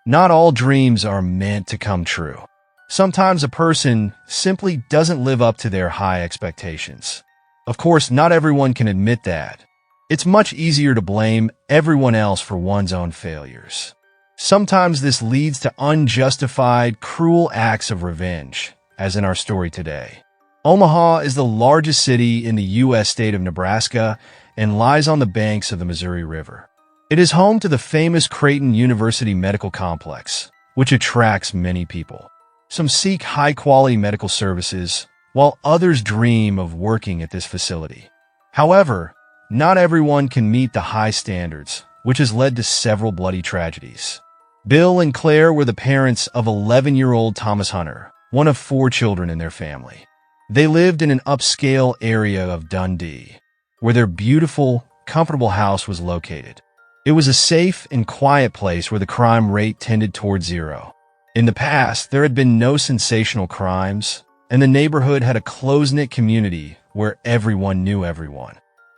Not all dreams are meant to come true. Sometimes a person simply doesn't live up to their high expectations. Of course, not everyone can admit that. It's much easier to blame everyone else for one's own failures. Sometimes this leads to unjustified, cruel acts of revenge, as in our story today. Omaha is the largest city in the U.S. state of Nebraska and lies on the banks of the Missouri River. It is home to the famous Creighton University Medical Complex, which attracts many people. Some seek high-quality medical services, while others dream of working at this facility. However, not everyone can meet the high standards, which has led to several bloody tragedies. Bill and Claire were the parents of 11-year-old Thomas Hunter, one of 4 children in their family. They lived in an upscale area of Dundee, where their beautiful, comfortable house was located. It was a safe and quiet place where the crime rate tended toward 0. In the past, there had been no sensational crimes, and the neighborhood had a close-knit community where everyone knew everyone.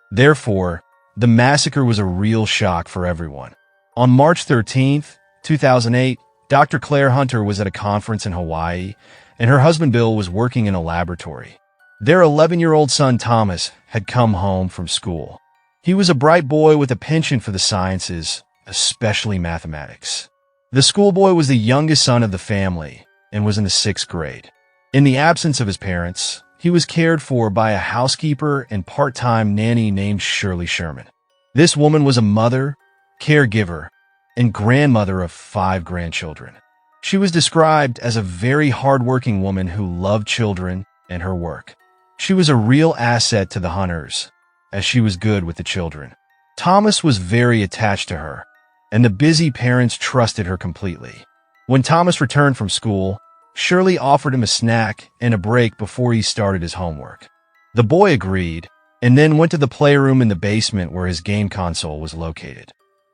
Therefore, the massacre was a real shock for everyone. On March 13, 2008, Dr. Claire Hunter was at a conference in Hawaii, and her husband Bill was working in a laboratory. Their 11-year-old son Thomas had come home from school. He was a bright boy with a penchant for the sciences, especially mathematics. The schoolboy was the youngest son of the family and was in the 6th grade. In the absence of his parents, he was cared for by a housekeeper and part-time nanny named Shirley Sherman. This woman was a mother, caregiver, and grandmother of 5 grandchildren. She was described as a very hardworking woman who loved children and her work. She was a real asset to the Hunters, as she was good with the children. Thomas was very attached to her, and the busy parents trusted her completely. When Thomas returned from school, Shirley offered him a snack and a break before he started his homework. The boy agreed, and then went to the playroom in the basement where his game console was located.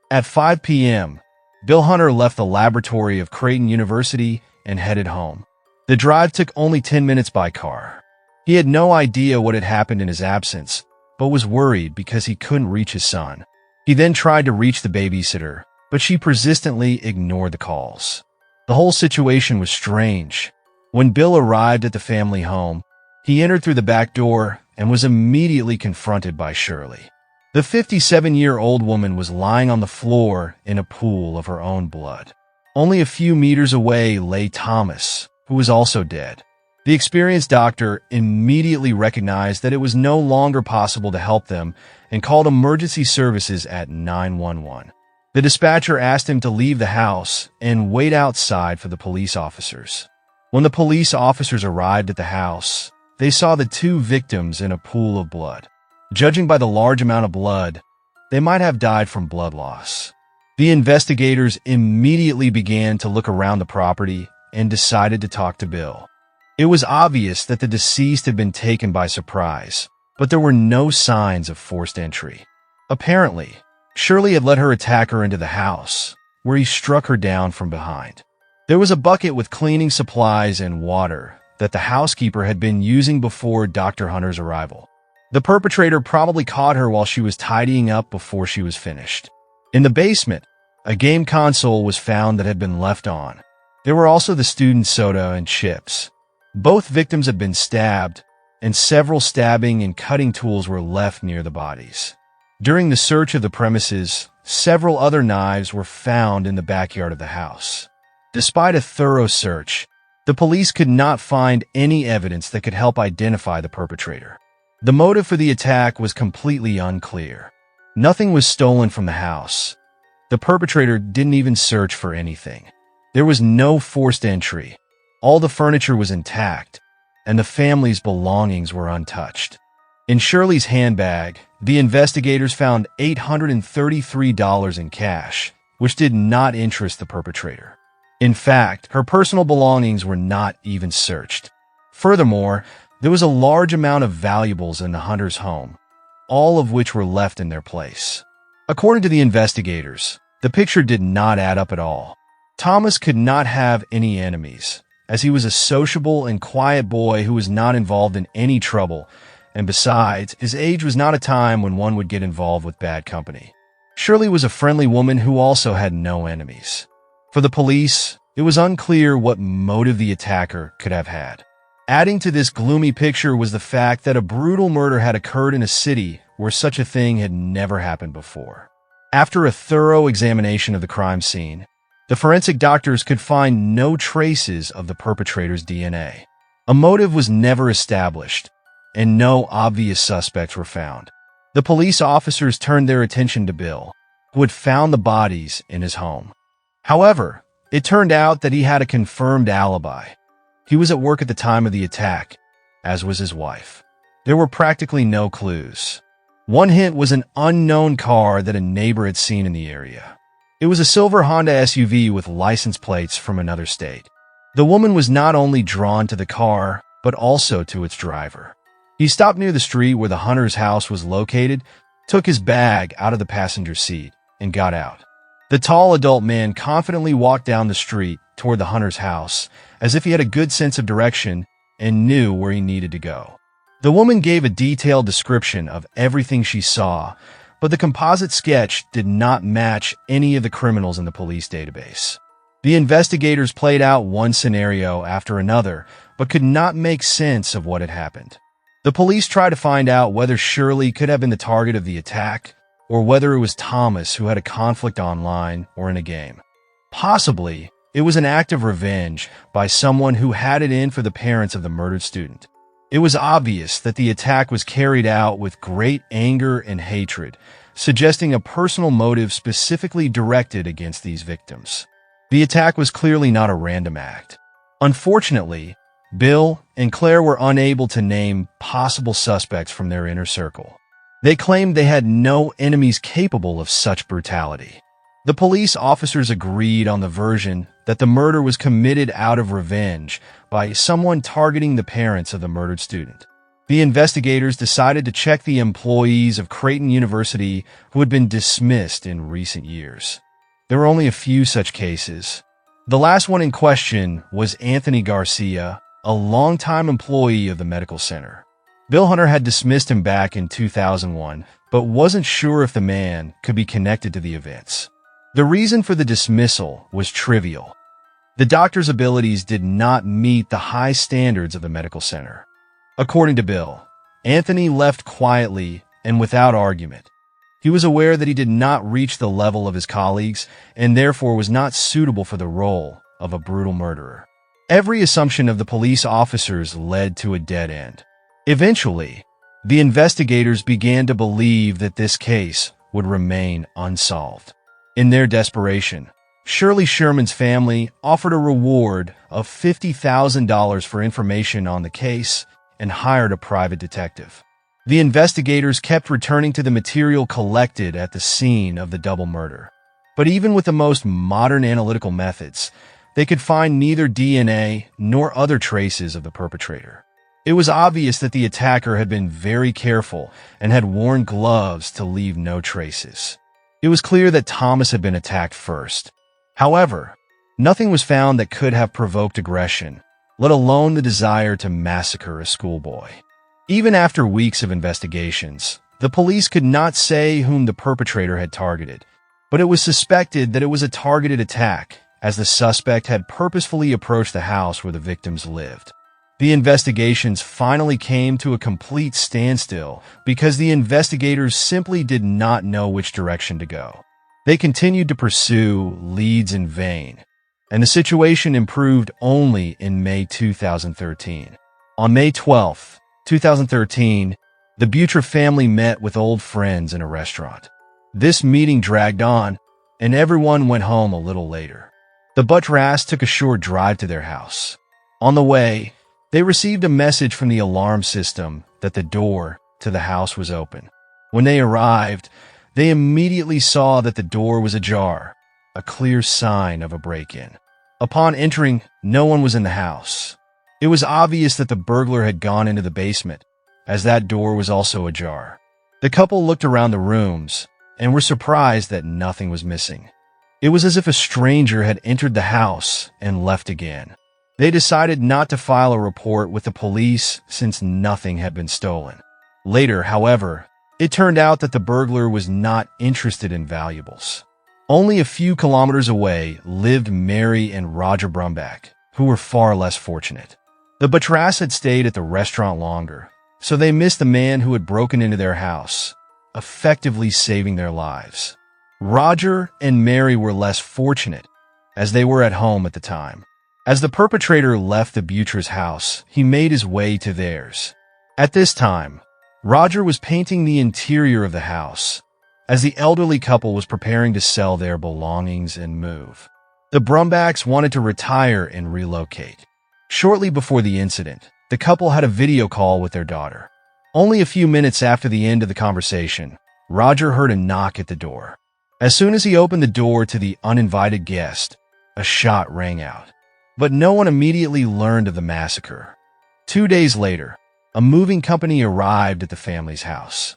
At 5 p.m., Bill Hunter left the laboratory of Creighton University and headed home. The drive took only 10 minutes by car. He had no idea what had happened in his absence, but was worried because he couldn't reach his son. He then tried to reach the babysitter, but she persistently ignored the calls. The whole situation was strange. When Bill arrived at the family home, he entered through the back door and was immediately confronted by Shirley. The 57-year-old woman was lying on the floor in a pool of her own blood. Only a few meters away lay Thomas, who was also dead. The experienced doctor immediately recognized that it was no longer possible to help them and called emergency services at 911. The dispatcher asked him to leave the house and wait outside for the police officers. When the police officers arrived at the house, they saw the 2 victims in a pool of blood. Judging by the large amount of blood, they might have died from blood loss. The investigators immediately began to look around the property and decided to talk to Bill. It was obvious that the deceased had been taken by surprise, but there were no signs of forced entry. Apparently, Shirley had let her attacker into the house, where he struck her down from behind. There was a bucket with cleaning supplies and water that the housekeeper had been using before Dr. Hunter's arrival. The perpetrator probably caught her while she was tidying up before she was finished. In the basement, a game console was found that had been left on. There were also the student soda and chips. Both victims had been stabbed, and several stabbing and cutting tools were left near the bodies. During the search of the premises, several other knives were found in the backyard of the house. Despite a thorough search, the police could not find any evidence that could help identify the perpetrator. The motive for the attack was completely unclear. Nothing was stolen from the house. The perpetrator didn't even search for anything. There was no forced entry. All the furniture was intact, and the family's belongings were untouched. In Shirley's handbag, the investigators found $833 in cash, which did not interest the perpetrator. In fact, her personal belongings were not even searched. Furthermore, there was a large amount of valuables in the Hunter's home, all of which were left in their place. According to the investigators, the picture did not add up at all. Thomas could not have any enemies, as he was a sociable and quiet boy who was not involved in any trouble, and besides, his age was not a time when one would get involved with bad company. Shirley was a friendly woman who also had no enemies. For the police, it was unclear what motive the attacker could have had. Adding to this gloomy picture was the fact that a brutal murder had occurred in a city where such a thing had never happened before. After a thorough examination of the crime scene, the forensic doctors could find no traces of the perpetrator's DNA. A motive was never established, and no obvious suspects were found. The police officers turned their attention to Bill, who had found the bodies in his home. However, it turned out that he had a confirmed alibi. He was at work at the time of the attack, as was his wife. There were practically no clues. One hint was an unknown car that a neighbor had seen in the area. It was a silver Honda SUV with license plates from another state. The woman was not only drawn to the car, but also to its driver. He stopped near the street where the hunter's house was located, took his bag out of the passenger seat, and got out. The tall adult man confidently walked down the street toward the hunter's house, as if he had a good sense of direction and knew where he needed to go. The woman gave a detailed description of everything she saw, but the composite sketch did not match any of the criminals in the police database. The investigators played out one scenario after another, but could not make sense of what had happened. The police tried to find out whether Shirley could have been the target of the attack, or whether it was Thomas who had a conflict online or in a game. Possibly, it was an act of revenge by someone who had it in for the parents of the murdered student. It was obvious that the attack was carried out with great anger and hatred, suggesting a personal motive specifically directed against these victims. The attack was clearly not a random act. Unfortunately, Bill and Claire were unable to name possible suspects from their inner circle. They claimed they had no enemies capable of such brutality. The police officers agreed on the version that the murder was committed out of revenge by someone targeting the parents of the murdered student. The investigators decided to check the employees of Creighton University who had been dismissed in recent years. There were only a few such cases. The last one in question was Anthony Garcia, a longtime employee of the medical center. Bill Hunter had dismissed him back in 2001, but wasn't sure if the man could be connected to the events. The reason for the dismissal was trivial. The doctor's abilities did not meet the high standards of the medical center. According to Bill, Anthony left quietly and without argument. He was aware that he did not reach the level of his colleagues and therefore was not suitable for the role of a brutal murderer. Every assumption of the police officers led to a dead end. Eventually, the investigators began to believe that this case would remain unsolved. In their desperation, Shirley Sherman's family offered a reward of $50,000 for information on the case and hired a private detective. The investigators kept returning to the material collected at the scene of the double murder. But even with the most modern analytical methods, they could find neither DNA nor other traces of the perpetrator. It was obvious that the attacker had been very careful and had worn gloves to leave no traces. It was clear that Thomas had been attacked first. However, nothing was found that could have provoked aggression, let alone the desire to massacre a schoolboy. Even after weeks of investigations, the police could not say whom the perpetrator had targeted, but it was suspected that it was a targeted attack, as the suspect had purposefully approached the house where the victims lived. The investigations finally came to a complete standstill because the investigators simply did not know which direction to go. They continued to pursue leads in vain, and the situation improved only in May 2013. On May 12, 2013, the Butcher family met with old friends in a restaurant. This meeting dragged on, and everyone went home a little later. The Buttras took a short drive to their house. On the way, they received a message from the alarm system that the door to the house was open. When they arrived, they immediately saw that the door was ajar, a clear sign of a break-in. Upon entering, no one was in the house. It was obvious that the burglar had gone into the basement, as that door was also ajar. The couple looked around the rooms and were surprised that nothing was missing. It was as if a stranger had entered the house and left again. They decided not to file a report with the police since nothing had been stolen. Later, however, it turned out that the burglar was not interested in valuables. Only a few kilometers away lived Mary and Roger Brumback, who were far less fortunate. The Batrass had stayed at the restaurant longer, so they missed the man who had broken into their house, effectively saving their lives. Roger and Mary were less fortunate, as they were at home at the time. As the perpetrator left the Butras' house, he made his way to theirs. At this time, Roger was painting the interior of the house, as the elderly couple was preparing to sell their belongings and move. The Brumbacks wanted to retire and relocate. Shortly before the incident, the couple had a video call with their daughter. Only a few minutes after the end of the conversation, Roger heard a knock at the door. As soon as he opened the door to the uninvited guest, a shot rang out. But no one immediately learned of the massacre. 2 days later, a moving company arrived at the family's house.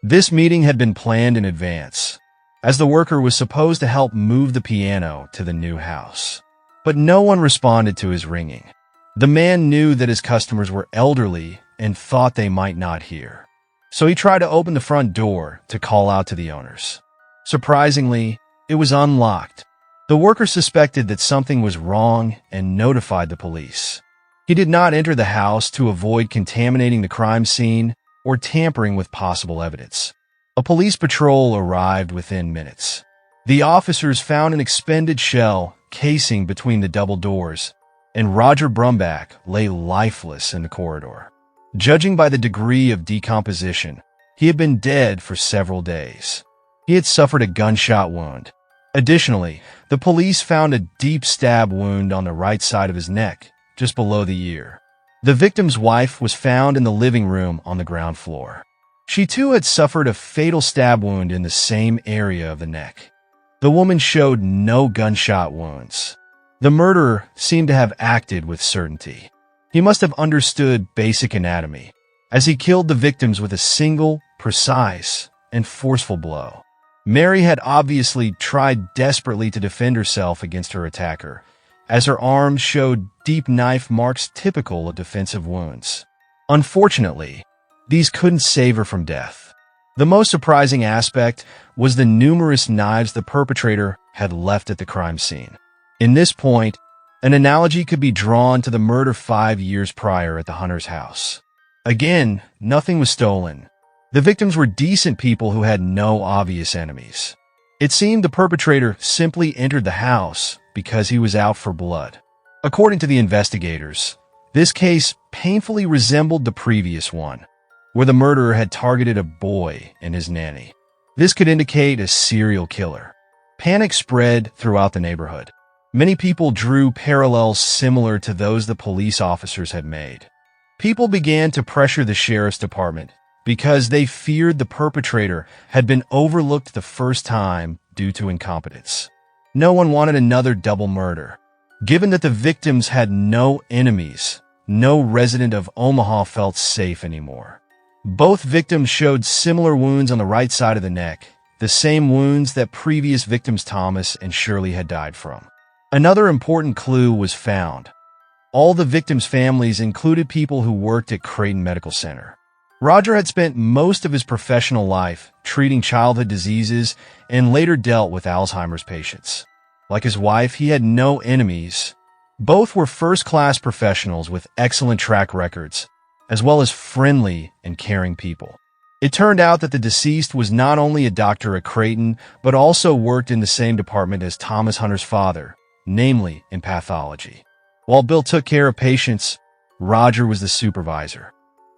This meeting had been planned in advance, as the worker was supposed to help move the piano to the new house. But no one responded to his ringing. The man knew that his customers were elderly and thought they might not hear. So he tried to open the front door to call out to the owners. Surprisingly, it was unlocked. The worker suspected that something was wrong and notified the police. He did not enter the house to avoid contaminating the crime scene or tampering with possible evidence. A police patrol arrived within minutes. The officers found an expended shell casing between the double doors, and Roger Brumback lay lifeless in the corridor. Judging by the degree of decomposition, he had been dead for several days. He had suffered a gunshot wound. Additionally, the police found a deep stab wound on the right side of his neck, just below the ear. The victim's wife was found in the living room on the ground floor. She too had suffered a fatal stab wound in the same area of the neck. The woman showed no gunshot wounds. The murderer seemed to have acted with certainty. He must have understood basic anatomy, as he killed the victims with a single, precise, and forceful blow. Mary had obviously tried desperately to defend herself against her attacker, as her arms showed deep knife marks typical of defensive wounds. Unfortunately, these couldn't save her from death. The most surprising aspect was the numerous knives the perpetrator had left at the crime scene. In this point, an analogy could be drawn to the murder 5 years prior at the Hunter's house. Again, nothing was stolen. The victims were decent people who had no obvious enemies. It seemed the perpetrator simply entered the house because he was out for blood. According to the investigators, this case painfully resembled the previous one, where the murderer had targeted a boy and his nanny. This could indicate a serial killer. Panic spread throughout the neighborhood. Many people drew parallels similar to those the police officers had made. People began to pressure the sheriff's department because they feared the perpetrator had been overlooked the first time due to incompetence. No one wanted another double murder. Given that the victims had no enemies, no resident of Omaha felt safe anymore. Both victims showed similar wounds on the right side of the neck, the same wounds that previous victims Thomas and Shirley had died from. Another important clue was found. All the victims' families included people who worked at Creighton Medical Center. Roger had spent most of his professional life treating childhood diseases and later dealt with Alzheimer's patients. Like his wife, he had no enemies. Both were first-class professionals with excellent track records, as well as friendly and caring people. It turned out that the deceased was not only a doctor at Creighton, but also worked in the same department as Thomas Hunter's father, namely in pathology. While Bill took care of patients, Roger was the supervisor.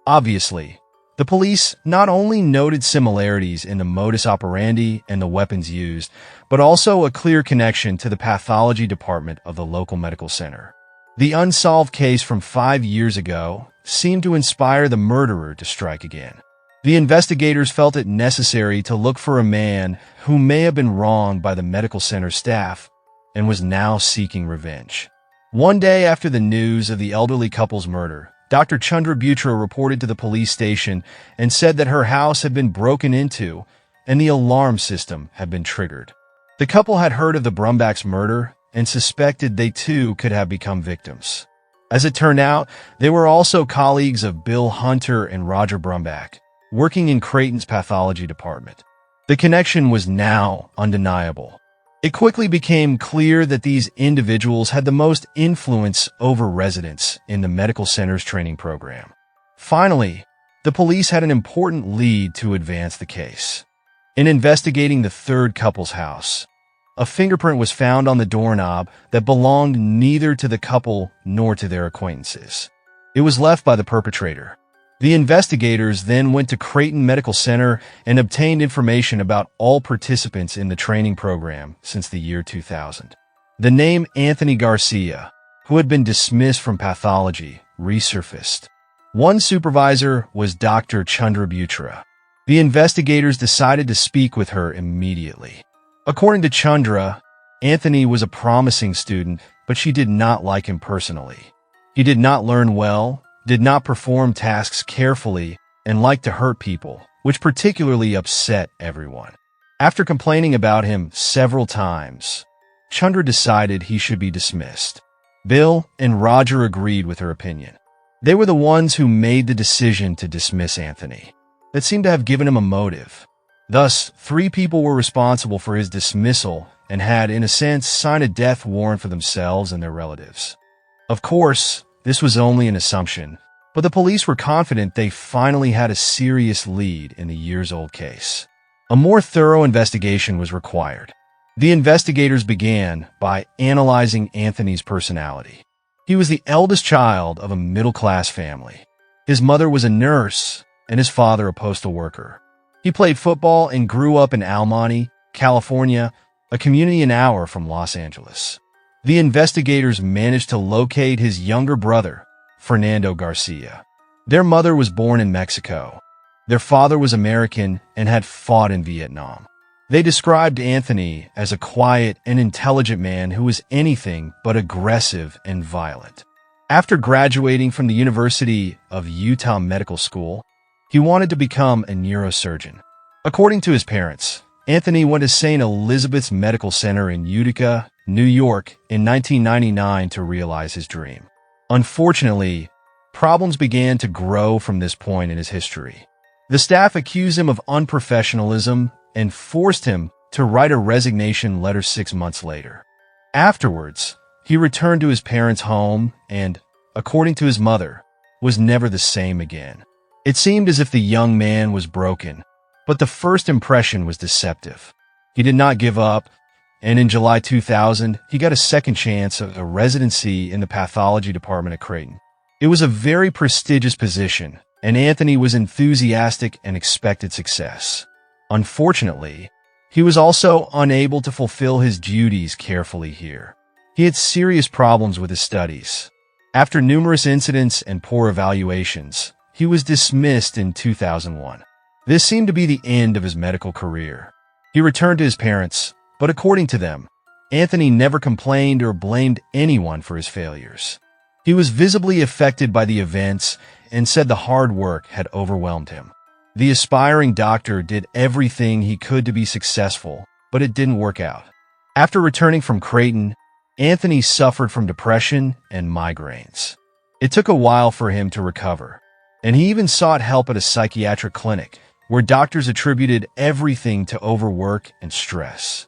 Obviously, the police not only noted similarities in the modus operandi and the weapons used, but also a clear connection to the pathology department of the local medical center. The unsolved case from 5 years ago seemed to inspire the murderer to strike again. The investigators felt it necessary to look for a man who may have been wronged by the medical center staff and was now seeking revenge. One day after the news of the elderly couple's murder, Dr. Chandra Butra reported to the police station and said that her house had been broken into and the alarm system had been triggered. The couple had heard of the Brumbacks' murder and suspected they too could have become victims. As it turned out, they were also colleagues of Bill Hunter and Roger Brumback, working in Creighton's pathology department. The connection was now undeniable. It quickly became clear that these individuals had the most influence over residents in the medical center's training program. Finally, the police had an important lead to advance the case. In investigating the third couple's house, a fingerprint was found on the doorknob that belonged neither to the couple nor to their acquaintances. It was left by the perpetrator. The investigators then went to Creighton Medical Center and obtained information about all participants in the training program since the year 2000. The name Anthony Garcia, who had been dismissed from pathology, resurfaced. One supervisor was Dr. Chandra Butra. The investigators decided to speak with her immediately. According to Chandra, Anthony was a promising student, but she did not like him personally. He did not learn well, did not perform tasks carefully, and liked to hurt people, which particularly upset everyone. After complaining about him several times, Chandra decided he should be dismissed. Bill and Roger agreed with her opinion. They were the ones who made the decision to dismiss Anthony. That seemed to have given him a motive. Thus, 3 people were responsible for his dismissal and had, in a sense, signed a death warrant for themselves and their relatives. Of course, this was only an assumption, but the police were confident they finally had a serious lead in the years-old case. A more thorough investigation was required. The investigators began by analyzing Anthony's personality. He was the eldest child of a middle-class family. His mother was a nurse and his father a postal worker. He played football and grew up in Almonte, California, a community an hour from Los Angeles. The investigators managed to locate his younger brother, Fernando Garcia. Their mother was born in Mexico. Their father was American and had fought in Vietnam. They described Anthony as a quiet and intelligent man who was anything but aggressive and violent. After graduating from the University of Utah Medical School, he wanted to become a neurosurgeon. According to his parents, Anthony went to St. Elizabeth's Medical Center in Utica, New York, in 1999 to realize his dream. Unfortunately, problems began to grow from this point in his history. The staff accused him of unprofessionalism and forced him to write a resignation letter 6 months later. Afterwards, he returned to his parents' home and, according to his mother, was never the same again. It seemed as if the young man was broken, but the first impression was deceptive. He did not give up, and in July 2000, he got a second chance at a residency in the pathology department at Creighton. It was a very prestigious position, and Anthony was enthusiastic and expected success. Unfortunately, he was also unable to fulfill his duties carefully here. He had serious problems with his studies. After numerous incidents and poor evaluations, he was dismissed in 2001. This seemed to be the end of his medical career. He returned to his parents, but according to them, Anthony never complained or blamed anyone for his failures. He was visibly affected by the events and said the hard work had overwhelmed him. The aspiring doctor did everything he could to be successful, but it didn't work out. After returning from Creighton, Anthony suffered from depression and migraines. It took a while for him to recover, and he even sought help at a psychiatric clinic, where doctors attributed everything to overwork and stress.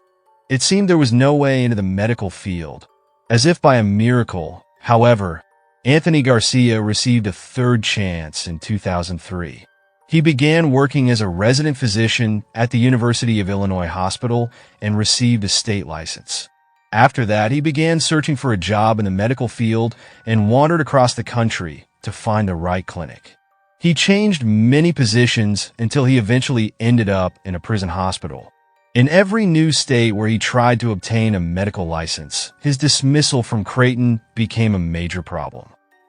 It seemed there was no way into the medical field. As if by a miracle, however, Anthony Garcia received a third chance in 2003. He began working as a resident physician at the University of Illinois Hospital and received a state license. After that, he began searching for a job in the medical field and wandered across the country to find the right clinic. He changed many positions until he eventually ended up in a prison hospital. In every new state where he tried to obtain a medical license, his dismissal from Creighton became a major problem.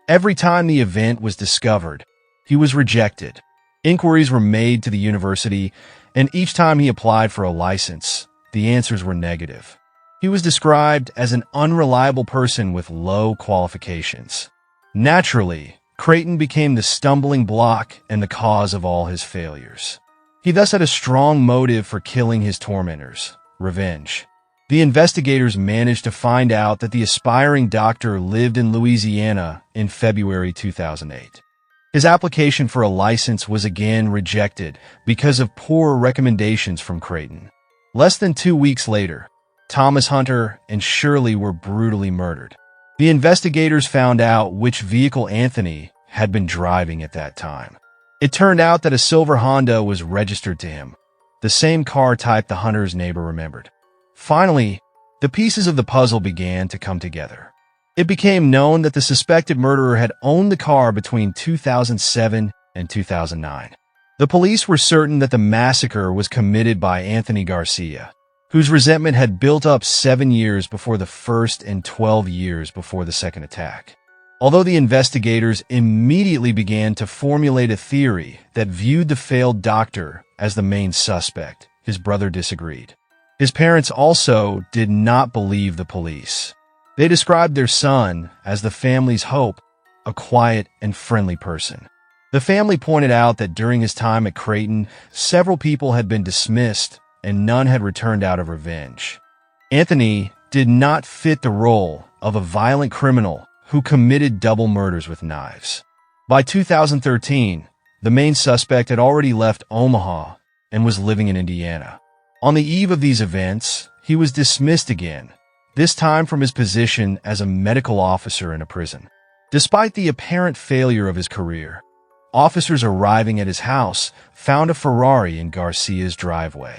Every time the event was discovered, he was rejected. Inquiries were made to the university, and each time he applied for a license, the answers were negative. He was described as an unreliable person with low qualifications. Naturally, Creighton became the stumbling block and the cause of all his failures. He thus had a strong motive for killing his tormentors, revenge. The investigators managed to find out that the aspiring doctor lived in Louisiana in February 2008. His application for a license was again rejected because of poor recommendations from Creighton. Less than 2 weeks later, Thomas Hunter, and Shirley were brutally murdered. The investigators found out which vehicle Anthony had been driving at that time. It turned out that a silver Honda was registered to him, the same car type the Hunter's neighbor remembered. Finally, the pieces of the puzzle began to come together. It became known that the suspected murderer had owned the car between 2007 and 2009. The police were certain that the massacre was committed by Anthony Garcia, whose resentment had built up 7 years before the first and 12 years before the second attack. Although the investigators immediately began to formulate a theory that viewed the failed doctor as the main suspect, his brother disagreed. His parents also did not believe the police. They described their son as the family's hope, a quiet and friendly person. The family pointed out that during his time at Creighton, several people had been dismissed and none had returned out of revenge. Anthony did not fit the role of a violent criminal who committed double murders with knives. By 2013, the main suspect had already left Omaha and was living in Indiana. On the eve of these events, he was dismissed again, this time from his position as a medical officer in a prison. Despite the apparent failure of his career, officers arriving at his house found a Ferrari in Garcia's driveway.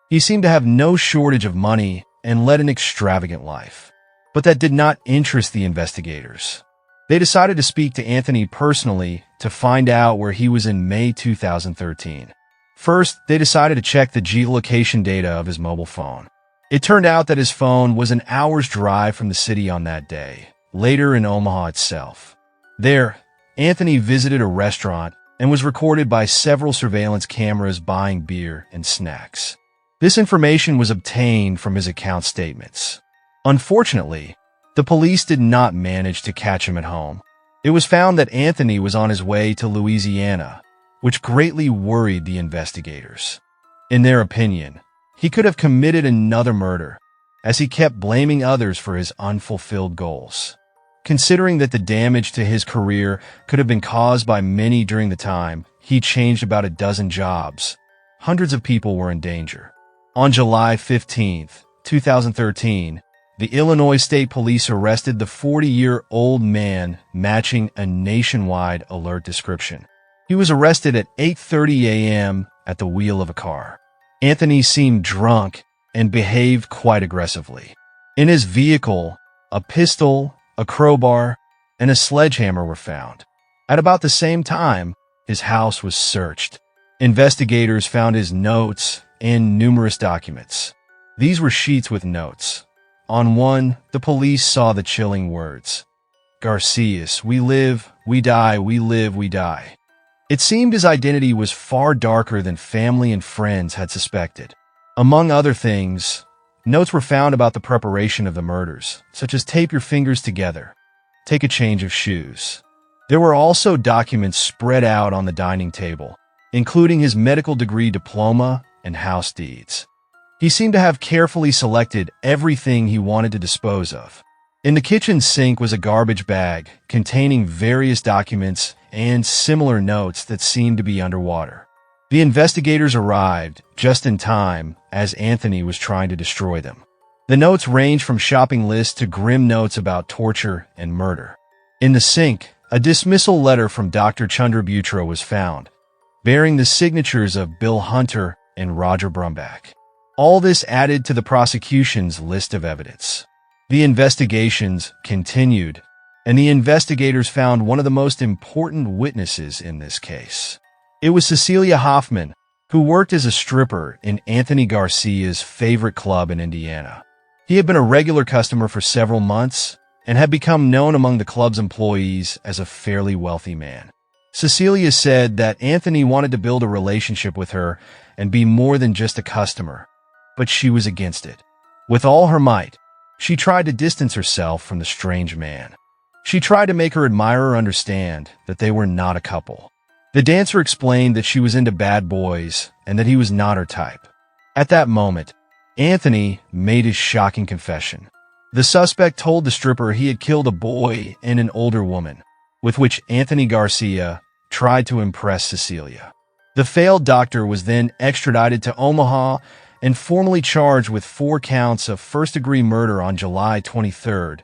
He seemed to have no shortage of money and led an extravagant life. But that did not interest the investigators. They decided to speak to Anthony personally to find out where he was in May 2013. First, they decided to check the geolocation data of his mobile phone. It turned out that his phone was an hour's drive from the city on that day, later in Omaha itself. There, Anthony visited a restaurant and was recorded by several surveillance cameras buying beer and snacks. This information was obtained from his account statements. Unfortunately, the police did not manage to catch him at home. It was found that Anthony was on his way to Louisiana, which greatly worried the investigators. In their opinion, he could have committed another murder, as he kept blaming others for his unfulfilled goals. Considering that the damage to his career could have been caused by many during the time he changed about a dozen jobs, hundreds of people were in danger. On July 15, 2013, the Illinois State Police arrested the 40-year-old man matching a nationwide alert description. He was arrested at 8:30 a.m. at the wheel of a car. Anthony seemed drunk and behaved quite aggressively. In his vehicle, a pistol, a crowbar, and a sledgehammer were found. At about the same time, his house was searched. Investigators found his notes and numerous documents. These were sheets with notes. On one, the police saw the chilling words, "Garcias, we live, we die, we live, we die." It seemed his identity was far darker than family and friends had suspected. Among other things, notes were found about the preparation of the murders, such as tape your fingers together, take a change of shoes. There were also documents spread out on the dining table, including his medical degree diploma and house deeds. He seemed to have carefully selected everything he wanted to dispose of. In the kitchen sink was a garbage bag containing various documents and similar notes that seemed to be underwater. The investigators arrived just in time as Anthony was trying to destroy them. The notes ranged from shopping lists to grim notes about torture and murder. In the sink, a dismissal letter from Dr. Chandrabhutra was found, bearing the signatures of Bill Hunter and Roger Brumbach. All this added to the prosecution's list of evidence. The investigations continued, and the investigators found one of the most important witnesses in this case. It was Cecilia Hoffman, who worked as a stripper in Anthony Garcia's favorite club in Indiana. He had been a regular customer for several months and had become known among the club's employees as a fairly wealthy man. Cecilia said that Anthony wanted to build a relationship with her and be more than just a customer, but she was against it. With all her might, she tried to distance herself from the strange man. She tried to make her admirer understand that they were not a couple. The dancer explained that she was into bad boys and that he was not her type. At that moment, Anthony made his shocking confession. The suspect told the stripper he had killed a boy and an older woman, with which Anthony Garcia tried to impress Cecilia. The failed doctor was then extradited to Omaha and formally charged with 4 counts of first-degree murder on July 23,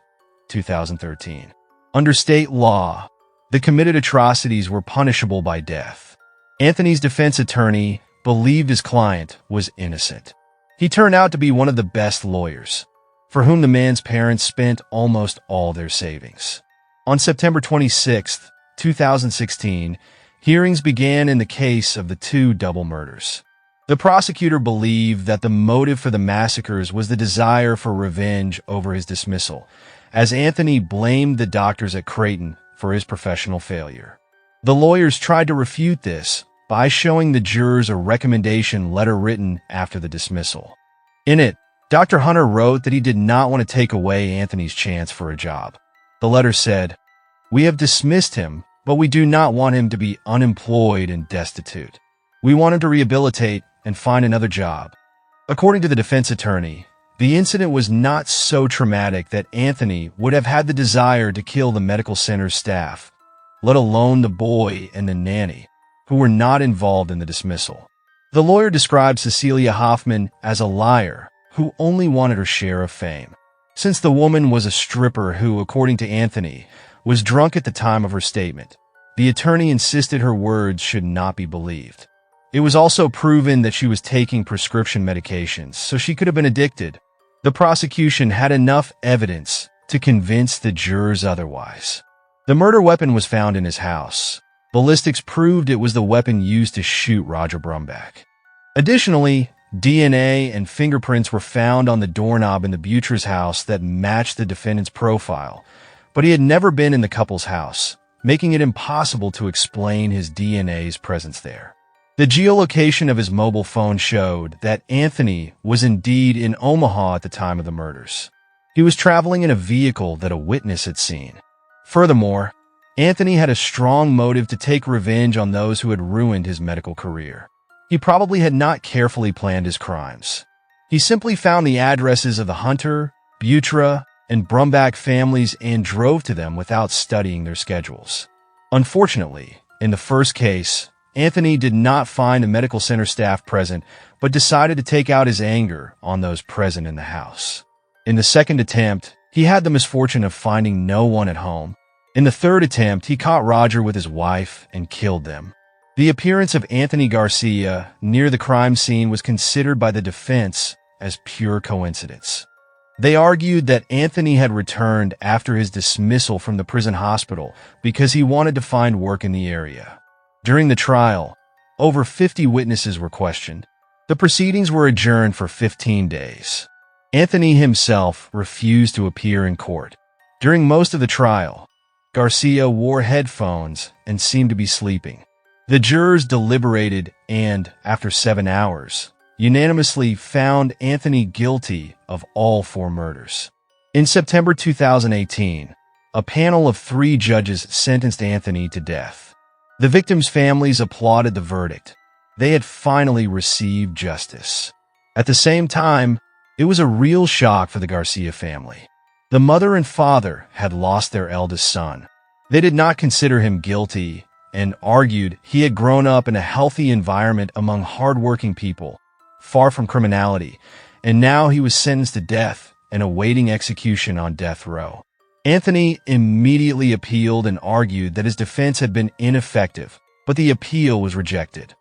2013. Under state law, the committed atrocities were punishable by death. Anthony's defense attorney believed his client was innocent. He turned out to be one of the best lawyers, for whom the man's parents spent almost all their savings. On September 26, 2016, hearings began in the case of the 2 double murders. The prosecutor believed that the motive for the massacres was the desire for revenge over his dismissal, as Anthony blamed the doctors at Creighton for his professional failure. The lawyers tried to refute this by showing the jurors a recommendation letter written after the dismissal. In it, Dr. Hunter wrote that he did not want to take away Anthony's chance for a job. The letter said, "We have dismissed him, but we do not want him to be unemployed and destitute. We want him to rehabilitate and find another job." According to the defense attorney, the incident was not so traumatic that Anthony would have had the desire to kill the medical center's staff, let alone the boy and the nanny, who were not involved in the dismissal. The lawyer described Cecilia Hoffman as a liar who only wanted her share of fame. Since the woman was a stripper who, according to Anthony, was drunk at the time of her statement, the attorney insisted her words should not be believed. It was also proven that she was taking prescription medications, so she could have been addicted. The prosecution had enough evidence to convince the jurors otherwise. The murder weapon was found in his house. Ballistics proved it was the weapon used to shoot Roger Brumback. Additionally, DNA and fingerprints were found on the doorknob in the Butcher's house that matched the defendant's profile, but he had never been in the couple's house, making it impossible to explain his DNA's presence there. The geolocation of his mobile phone showed that Anthony was indeed in Omaha at the time of the murders. He was traveling in a vehicle that a witness had seen. Furthermore, Anthony had a strong motive to take revenge on those who had ruined his medical career. He probably had not carefully planned his crimes. He simply found the addresses of the Hunter, Butra, and Brumback families and drove to them without studying their schedules. Unfortunately, in the first case, Anthony did not find the medical center staff present, but decided to take out his anger on those present in the house. In the second attempt, he had the misfortune of finding no one at home. In the third attempt, he caught Roger with his wife and killed them. The appearance of Anthony Garcia near the crime scene was considered by the defense as pure coincidence. They argued that Anthony had returned after his dismissal from the prison hospital because he wanted to find work in the area. During the trial, over 50 witnesses were questioned. The proceedings were adjourned for 15 days. Anthony himself refused to appear in court. During most of the trial, Garcia wore headphones and seemed to be sleeping. The jurors deliberated and, after 7 hours, unanimously found Anthony guilty of all 4 murders. In September 2018, a panel of 3 judges sentenced Anthony to death. The victims' families applauded the verdict. They had finally received justice. At the same time, it was a real shock for the Garcia family. The mother and father had lost their eldest son. They did not consider him guilty and argued he had grown up in a healthy environment among hardworking people, far from criminality, and now he was sentenced to death and awaiting execution on death row. Anthony immediately appealed and argued that his defense had been ineffective, but the appeal was rejected.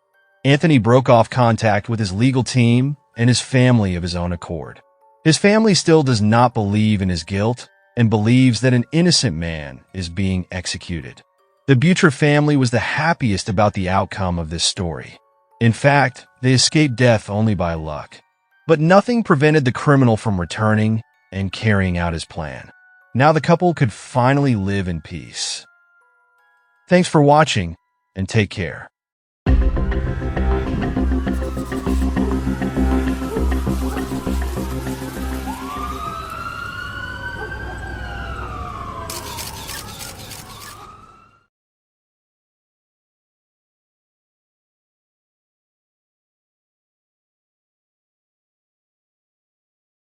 Anthony broke off contact with his legal team and his family of his own accord. His family still does not believe in his guilt and believes that an innocent man is being executed. The Butra family was the happiest about the outcome of this story. In fact, they escaped death only by luck. But nothing prevented the criminal from returning and carrying out his plan. Now the couple could finally live in peace. Thanks for watching, and take care.